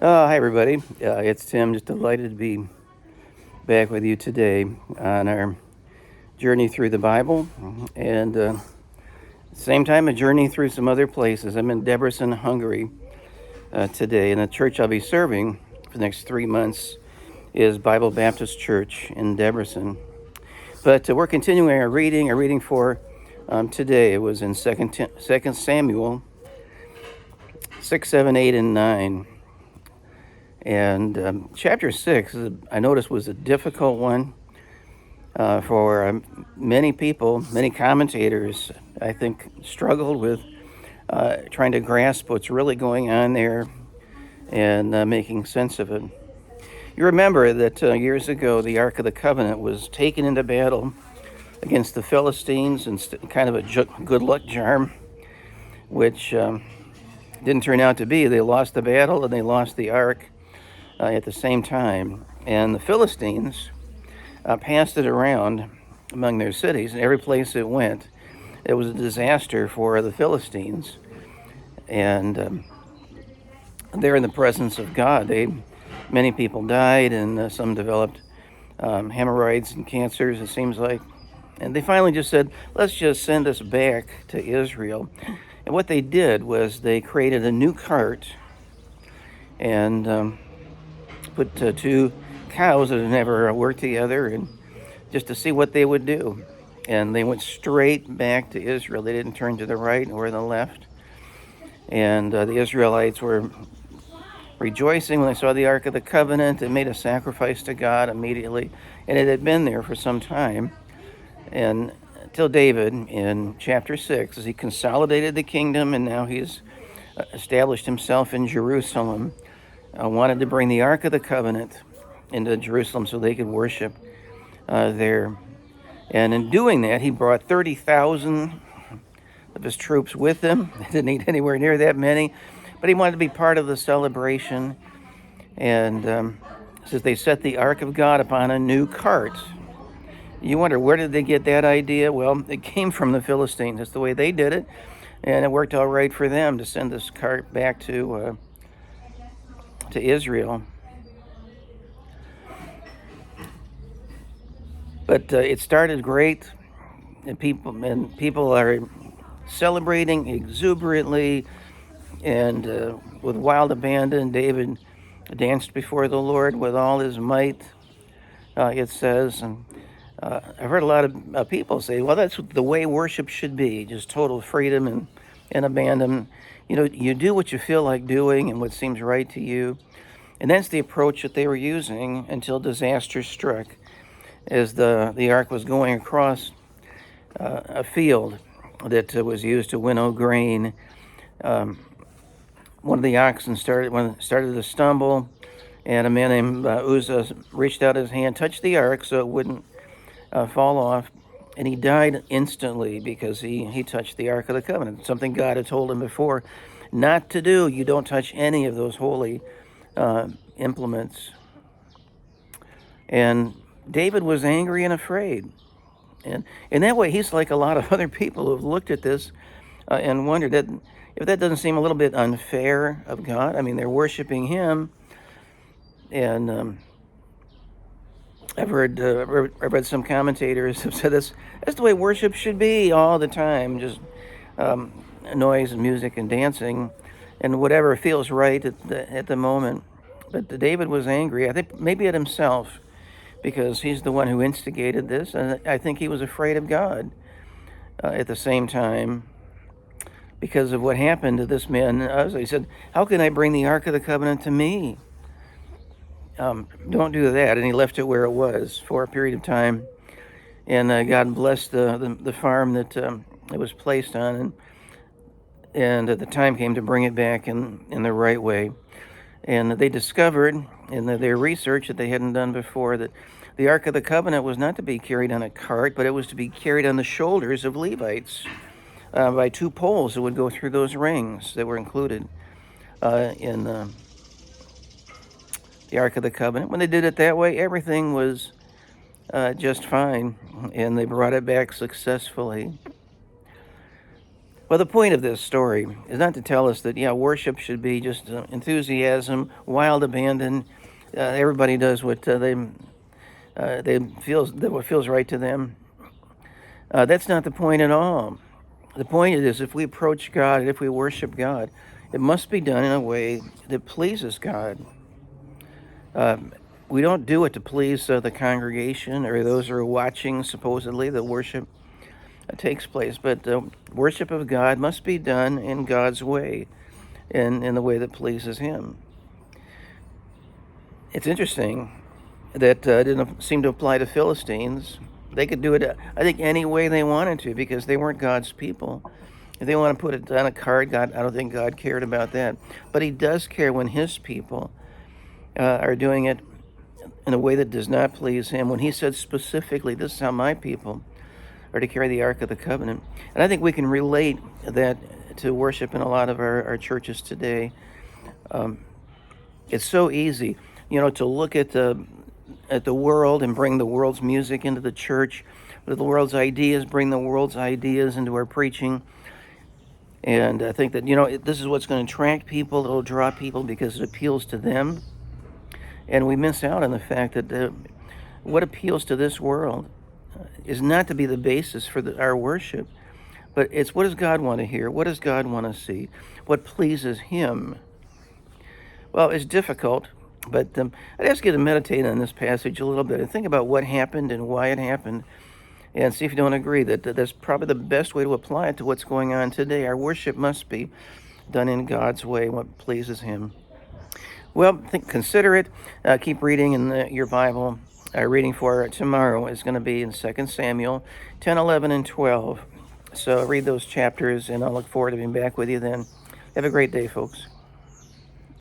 Hi, everybody. It's Tim. Just delighted to be back with you today on our journey through the Bible, and same time a journey through some other places. I'm in Debrecen, Hungary today, and the church I'll be serving for the next 3 months is Bible Baptist Church in Debrecen. But we're continuing our reading. Our reading for today was in Second Samuel 6, 7, 8, and 9. And chapter 6, I noticed, was a difficult one for many people. Many commentators, I think, struggled with trying to grasp what's really going on there and making sense of it. You remember that years ago, the Ark of the Covenant was taken into battle against the Philistines, and kind of a good luck charm, which didn't turn out to be. They lost the battle and they lost the Ark at the same time. And the Philistines passed it around among their cities, and every place it went, it was a disaster for the Philistines. And they're in the presence of God. Many people died, and some developed hemorrhoids and cancers, it seems like. And they finally just said, let's just send us back to Israel. And what they did was they created a new cart and put two cows that had never worked together, and just to see what they would do. And they went straight back to Israel. They didn't turn to the right or the left. And the Israelites were rejoicing when they saw the Ark of the Covenant. They made a sacrifice to God immediately. And it had been there for some time. And until David, in chapter 6, as he consolidated the kingdom, and now he's established himself in Jerusalem, wanted to bring the Ark of the Covenant into Jerusalem so they could worship there. And in doing that, he brought 30,000 of his troops with him. They didn't need anywhere near that many, but he wanted to be part of the celebration. And says they set the Ark of God upon a new cart. You wonder, where did they get that idea? Well, it came from the Philistines. That's the way they did it, and it worked all right for them to send this cart back to Israel. But it started great, and people are celebrating exuberantly and with wild abandon. David danced before the Lord with all his might, it says. And I've heard a lot of people say, well, that's the way worship should be, just total freedom and abandon. You do what you feel like doing and what seems right to you. And that's the approach that they were using until disaster struck. As the ark was going across a field that was used to winnow grain, one of the oxen started to stumble, and a man named Uzzah reached out his hand, touched the ark so it wouldn't fall off, and he died instantly because he touched the Ark of the Covenant, something God had told him before not to do. You don't touch any of those holy implements. And David was angry and afraid. And in that way, he's like a lot of other people who have looked at this and wondered that if that doesn't seem a little bit unfair of God. I mean, they're worshiping him. And I've read some commentators have said that's the way worship should be all the time, just noise and music and dancing and whatever feels right at the moment. But David was angry, I think maybe at himself, because he's the one who instigated this, and I think he was afraid of God at the same time because of what happened to this man. He said, how can I bring the Ark of the Covenant to me? Don't do that. And he left it where it was for a period of time. And God blessed the farm that it was placed on. And the time came to bring it back in the right way. And they discovered in their research that they hadn't done before that the Ark of the Covenant was not to be carried on a cart, but it was to be carried on the shoulders of Levites by two poles that would go through those rings that were included in the Ark of the Covenant. When they did it that way, everything was just fine, and they brought it back successfully. Well, the point of this story is not to tell us that, yeah, worship should be just enthusiasm, wild abandon. Everybody does what what feels right to them. That's not the point at all. The point is, if we approach God and if we worship God, it must be done in a way that pleases God. We don't do it to please the congregation or those who are watching, supposedly, the worship takes place. But the worship of God must be done in God's way, in the way that pleases Him. It's interesting that didn't seem to apply to Philistines. They could do it, I think, any way they wanted to because they weren't God's people. If they want to put it on a card, I don't think God cared about that. But He does care when His people are doing it in a way that does not please Him. When He said specifically, this is how my people are to carry the Ark of the Covenant. And I think we can relate that to worship in a lot of our churches today. It's so easy, to look at the world and bring the world's music into the church, the world's ideas, bring the world's ideas into our preaching. And I think that, this is what's going to attract people, it'll draw people because it appeals to them. And we miss out on the fact that what appeals to this world is not to be the basis for our worship, but it's what does God want to hear? What does God want to see? What pleases Him? Well, it's difficult, but I'd ask you to meditate on this passage a little bit and think about what happened and why it happened, and see if you don't agree that that's probably the best way to apply it to what's going on today. Our worship must be done in God's way, what pleases Him. Well, consider it. Keep reading in your Bible. Our reading for tomorrow is going to be in 2 Samuel 10, 11, and 12. So read those chapters, and I'll look forward to being back with you then. Have a great day, folks.